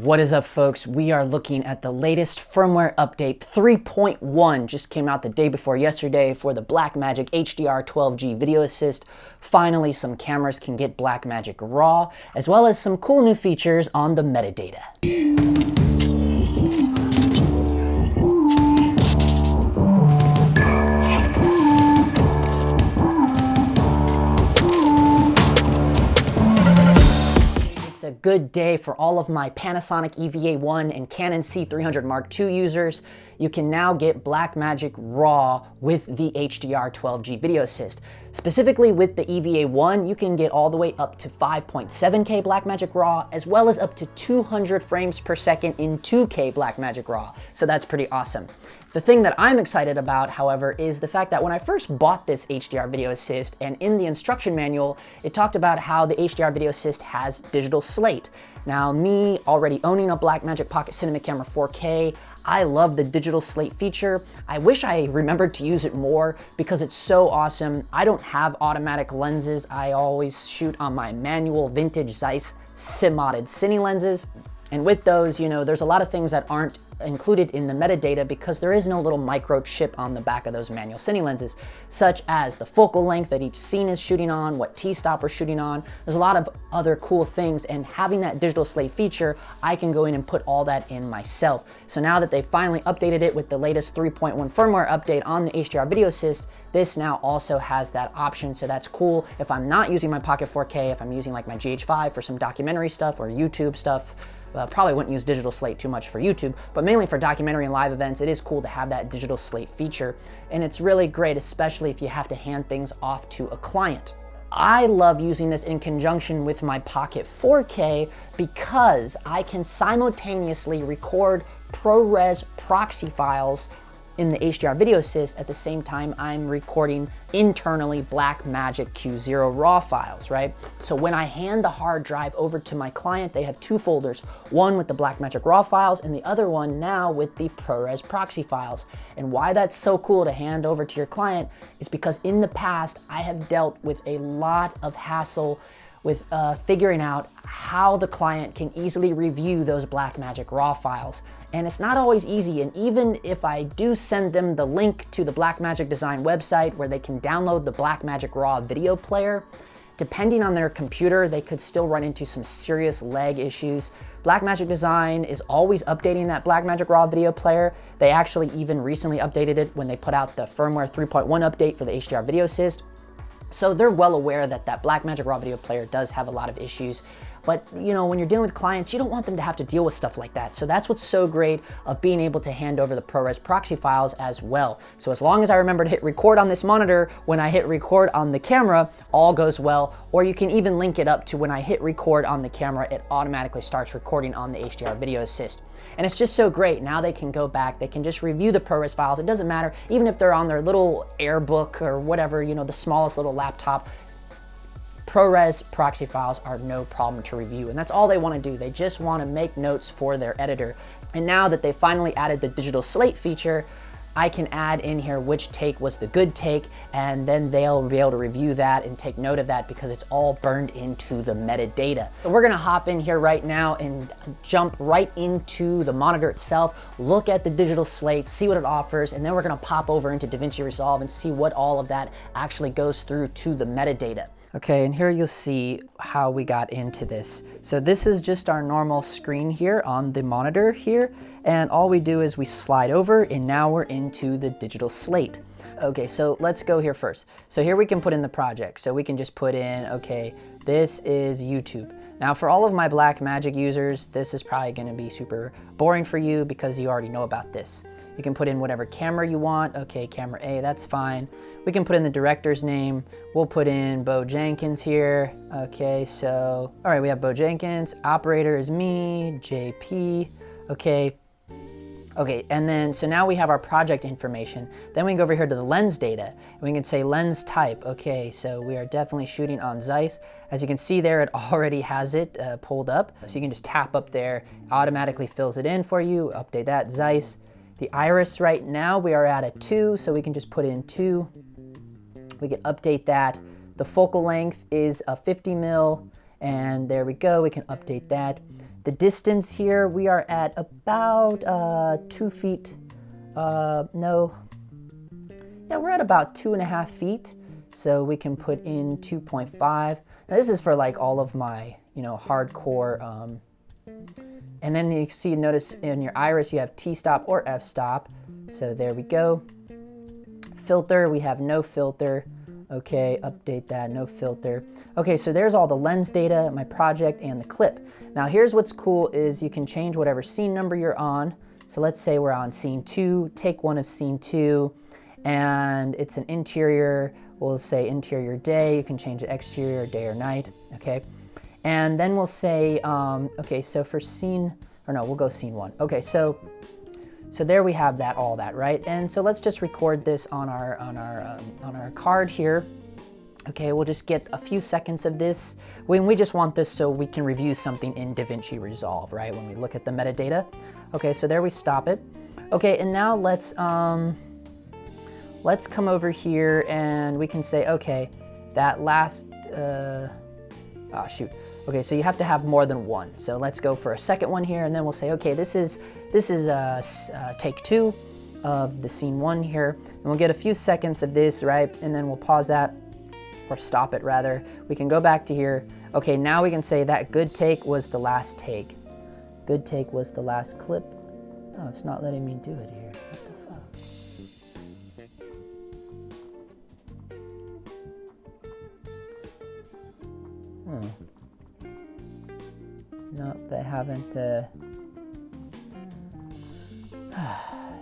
What is up, folks? We are looking at the latest firmware update 3.1. Just came out the day before yesterday for the Blackmagic HDR 12G video assist. Finally, some cameras can get Blackmagic RAW, as well as some cool new features on the metadata. It's a good day for all of my Panasonic EVA1 and Canon C300 Mark II users. You can now get Blackmagic RAW with the HDR 12G video assist. Specifically with the EVA1, you can get all the way up to 5.7K Blackmagic RAW, as well as up to 200 frames per second in 2K Blackmagic RAW. So that's pretty awesome. The thing that I'm excited about, however, is the fact that when I first bought this HDR video assist, and in the instruction manual, it talked about how the HDR video assist has Digital Slate. Now, me already owning a Blackmagic Pocket Cinema Camera 4K, I love the Digital Slate feature. I wish I remembered to use it more because it's so awesome. I don't have automatic lenses. I always shoot on my manual vintage Zeiss sim-modded cine lenses. And with those, there's a lot of things that aren't included in the metadata because there is no little microchip on the back of those manual cine lenses, such as the focal length that each scene is shooting on, what t-stop we're shooting on. There's a lot of other cool things, and having that Digital Slate feature, I can go in and put all that in myself. So now that they finally updated it with the latest 3.1 firmware update on the HDR video assist, this now also has that option, so that's cool. If I'm not using my Pocket 4K, if I'm using like my GH5 for some documentary stuff or YouTube stuff, probably wouldn't use Digital Slate too much for YouTube, but mainly for documentary and live events, it is cool to have that Digital Slate feature. And it's really great, especially if you have to hand things off to a client. I love using this in conjunction with my Pocket 4K because I can simultaneously record ProRes proxy files in the HDR video assist at the same time I'm recording internally Blackmagic Q0 RAW files, right? So when I hand the hard drive over to my client, they have two folders, one with the Blackmagic RAW files and the other one now with the ProRes proxy files. And why that's so cool to hand over to your client is because in the past, I have dealt with a lot of hassle with figuring out how the client can easily review those Blackmagic RAW files. And it's not always easy, and even if I do send them the link to the Blackmagic Design website where they can download the Blackmagic RAW video player, depending on their computer, they could still run into some serious lag issues. Blackmagic Design is always updating that Blackmagic RAW video player. They actually even recently updated it when they put out the Firmware 3.1 update for the HDR video assist. So they're well aware that that Blackmagic RAW video player does have a lot of issues. But when you're dealing with clients, you don't want them to have to deal with stuff like that. So that's what's so great of being able to hand over the ProRes proxy files as well. So as long as I remember to hit record on this monitor, when I hit record on the camera, all goes well. Or you can even link it up to when I hit record on the camera, it automatically starts recording on the HDR video assist. And it's just so great. Now they can go back, they can just review the ProRes files. It doesn't matter, even if they're on their little Airbook or whatever, the smallest little laptop. ProRes proxy files are no problem to review, and that's all they want to do. They just want to make notes for their editor. And now that they finally added the Digital Slate feature, I can add in here which take was the good take, and then they'll be able to review that and take note of that because it's all burned into the metadata. So we're gonna hop in here right now and jump right into the monitor itself, look at the Digital Slate, see what it offers, and then we're gonna pop over into DaVinci Resolve and see what all of that actually goes through to the metadata. Okay, and here you'll see how we got into this. So this is just our normal screen here on the monitor here, and all we do is we slide over, and now we're into the Digital Slate. Okay, so let's go here first. So here we can put in the project. So we can just put in, okay, this is YouTube. Now for all of my Blackmagic users, this is probably gonna be super boring for you because you already know about this. You can put in whatever camera you want. Okay, camera A, that's fine. We can put in the director's name. We'll put in Bo Jenkins here. Okay, so, all right, we have Bo Jenkins. Operator is me, JP. Okay, and then, so now we have our project information. Then we can go over here to the lens data, and we can say lens type. Okay, so we are definitely shooting on Zeiss. As you can see there, it already has it pulled up. So you can just tap up there, automatically fills it in for you. Update that, Zeiss. The iris right now, we are at a 2, so we can just put in 2. We can update that. The focal length is a 50 mil, and there we go, we can update that. The distance here, we are at about 2 feet. No. Yeah, we're at about 2.5 feet. So we can put in 2.5. Now this is for like all of my, you know, hardcore. And then you see, notice in your iris, you have T-stop or f-stop. So there we go. Filter, we have no filter. Okay, update that, no filter. Okay, so there's all the lens data, my project, and the clip. Now here's what's cool is you can change whatever scene number you're on. So let's say we're on scene 2, take 1 of scene 2, and it's an interior, we'll say interior day. You can change it exterior, day or night, okay? And then we'll say, okay, so for scene, or no, we'll go scene 1. Okay, so there we have that, all that, right? And so let's just record this on our card here. Okay, we'll just get a few seconds of this. We just want this so we can review something in DaVinci Resolve, right? When we look at the metadata. Okay, so there we stop it. Okay, and now let's come over here and we can say, okay, that last, shoot. Okay, so you have to have more than one. So let's go for a second one here, and then we'll say, okay, this is take 2 of the scene 1 here, and we'll get a few seconds of this, right? And then we'll pause that, or stop it rather. We can go back to here. Okay, now we can say that good take was the last take. Good take was the last clip. Oh, it's not letting me do it here. What the fuck? No, they haven't.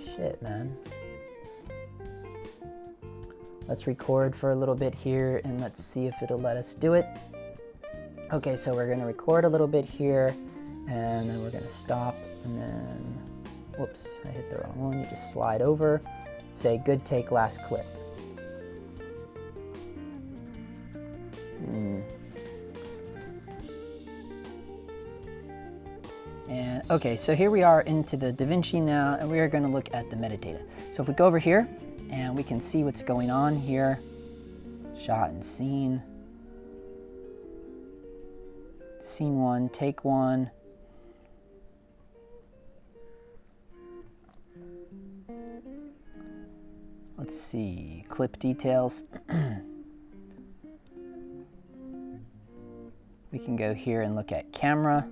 Shit, man. Let's record for a little bit here and let's see if it'll let us do it. Okay, so we're gonna record a little bit here and then we're gonna stop and then, whoops, I hit the wrong one. You just slide over, say good take, last clip. And okay, so here we are into the DaVinci now, and we are going to look at the metadata. So if we go over here, and we can see what's going on here, shot and scene, scene 1, take 1. Let's see, clip details. We can go here and look at camera.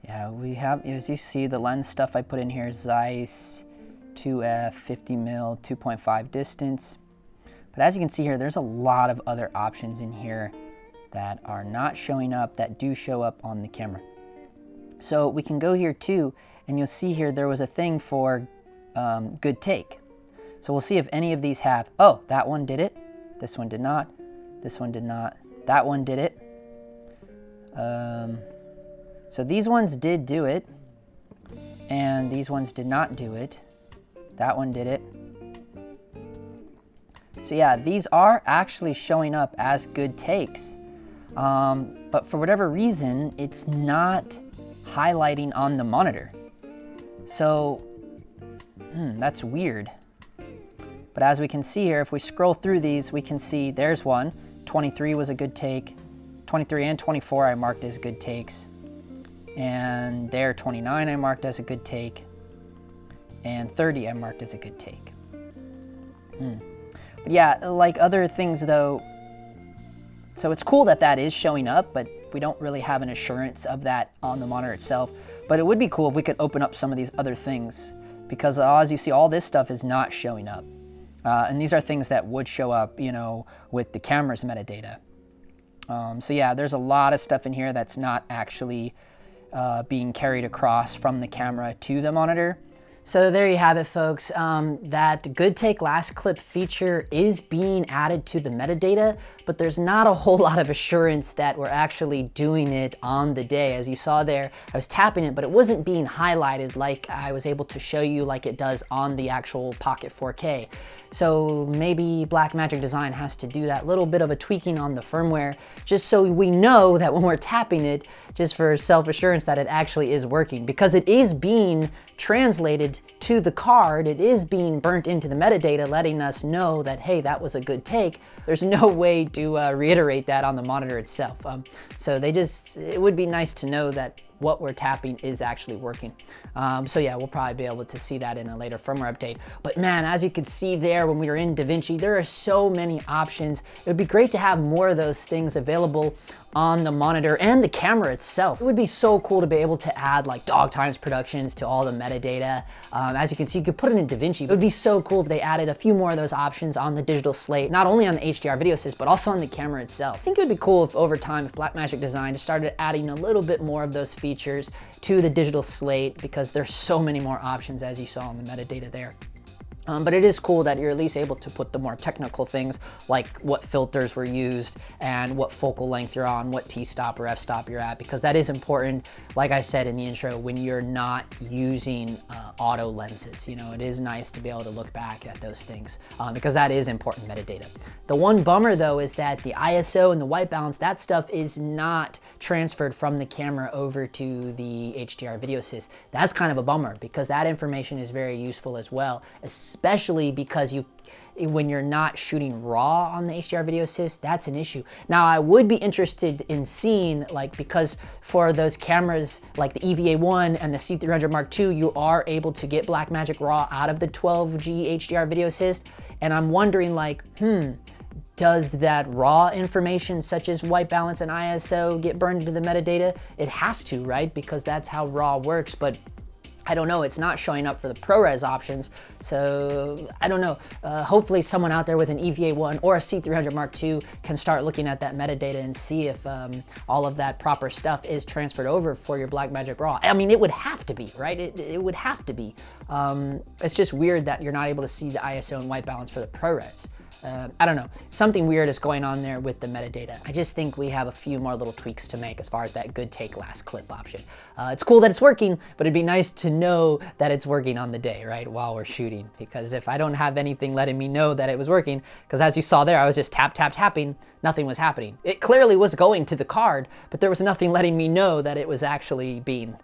Yeah, we have, as you see, the lens stuff I put in here, Zeiss 2F, 50 mil, 2.5 distance. But as you can see here, there's a lot of other options in here that are not showing up, that do show up on the camera. So we can go here too, and you'll see here there was a thing for good take. So we'll see if any of these have, oh, that one did it, this one did not, this one did not, that one did it. So these ones did do it, and these ones did not do it. That one did it. So yeah, these are actually showing up as good takes. But for whatever reason, it's not highlighting on the monitor. So, that's weird. But as we can see here, if we scroll through these, we can see there's one. 23 was a good take. 23 and 24 I marked as good takes. And there, 29 I marked as a good take. And 30 I marked as a good take. But yeah, like other things though, so it's cool that that is showing up, but we don't really have an assurance of that on the monitor itself. But it would be cool if we could open up some of these other things, because as you see, all this stuff is not showing up. And these are things that would show up, you know, with the camera's metadata. So yeah, there's a lot of stuff in here that's not actually being carried across from the camera to the monitor. So there you have it, folks. That good take last clip feature is being added to the metadata, but there's not a whole lot of assurance that we're actually doing it on the day. As you saw there, I was tapping it, but it wasn't being highlighted like I was able to show you like it does on the actual Pocket 4K. So maybe Blackmagic Design has to do that little bit of a tweaking on the firmware, just so we know that when we're tapping it, just for self-assurance that it actually is working, because it is being translated burnt to the card. It is being burnt into the metadata, letting us know that, hey, that was a good take. There's no way to reiterate that on the monitor itself. So it would be nice to know that what we're tapping is actually working. So yeah, we'll probably be able to see that in a later firmware update. But man, as you could see there when we were in DaVinci, there are so many options. It would be great to have more of those things available on the monitor and the camera itself. It would be so cool to be able to add like DogTimes productions to all the metadata. As you can see, you could put it in DaVinci. It would be so cool if they added a few more of those options on the Digital Slate, not only on the HDR video assist, but also on the camera itself. I think it would be cool if over time, if Blackmagic Design just started adding a little bit more of those features to the Digital Slate, because there's so many more options as you saw in the metadata there. But it is cool that you're at least able to put the more technical things like what filters were used and what focal length you're on, what t-stop or f-stop you're at, because that is important, like I said in the intro, when you're not using auto lenses. You know, it is nice to be able to look back at those things because that is important metadata. The one bummer though is that the ISO and the white balance, that stuff is not transferred from the camera over to the HDR video assist. That's kind of a bummer because that information is very useful as well, especially because when you're not shooting raw on the HDR video assist, that's an issue. Now, I would be interested in seeing, like, because for those cameras like the EVA1 and the C300 Mark II, you are able to get Blackmagic RAW out of the 12G HDR video assist. And I'm wondering, like, does that raw information such as white balance and ISO get burned into the metadata? It has to, right? Because that's how raw works, but I don't know, it's not showing up for the ProRes options, so I don't know. Hopefully someone out there with an EVA1 or a C300 Mark II can start looking at that metadata and see if all of that proper stuff is transferred over for your Blackmagic RAW. I mean, it would have to be, right? It would have to be. It's just weird that you're not able to see the ISO and white balance for the ProRes. I don't know, something weird is going on there with the metadata. I just think we have a few more little tweaks to make as far as that good take last clip option. It's cool that it's working, but it'd be nice to know that it's working on the day, right, while we're shooting. Because if I don't have anything letting me know that it was working, because as you saw there, I was just tapping, nothing was happening. It clearly was going to the card, but there was nothing letting me know that it was actually being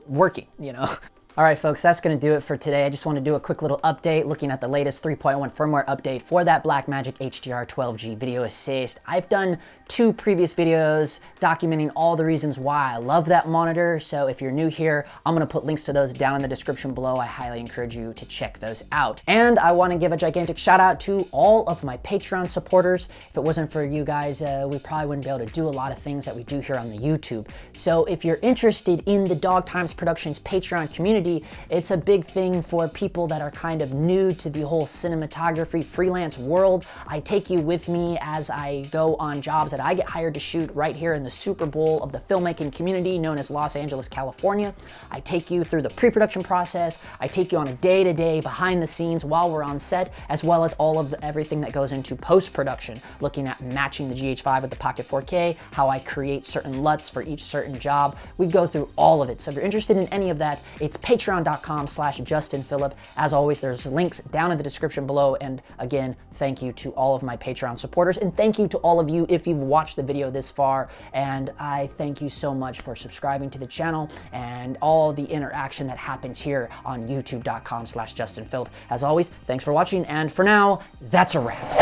working, you know? All right, folks, that's going to do it for today. I just want to do a quick little update looking at the latest 3.1 firmware update for that Blackmagic HDR 12G video assist. I've done 2 previous videos documenting all the reasons why I love that monitor. So if you're new here, I'm going to put links to those down in the description below. I highly encourage you to check those out. And I want to give a gigantic shout out to all of my Patreon supporters. If it wasn't for you guys, we probably wouldn't be able to do a lot of things that we do here on the YouTube. So if you're interested in the DogTimes Productions Patreon community, it's a big thing for people that are kind of new to the whole cinematography freelance world. I take you with me as I go on jobs that I get hired to shoot right here in the Super Bowl of the filmmaking community known as Los Angeles, California. I take you through the pre-production process. I take you on a day-to-day behind the scenes while we're on set, as well as all of everything that goes into post-production, looking at matching the GH5 with the Pocket 4K, how I create certain LUTs for each certain job. We go through all of it. So if you're interested in any of that, it's patreon.com/JustinPhillip. As always, there's links down in the description below. And again, thank you to all of my Patreon supporters. And thank you to all of you if you've watched the video this far. And I thank you so much for subscribing to the channel and all the interaction that happens here on youtube.com/JustinPhillip. As always, thanks for watching. And for now, that's a wrap.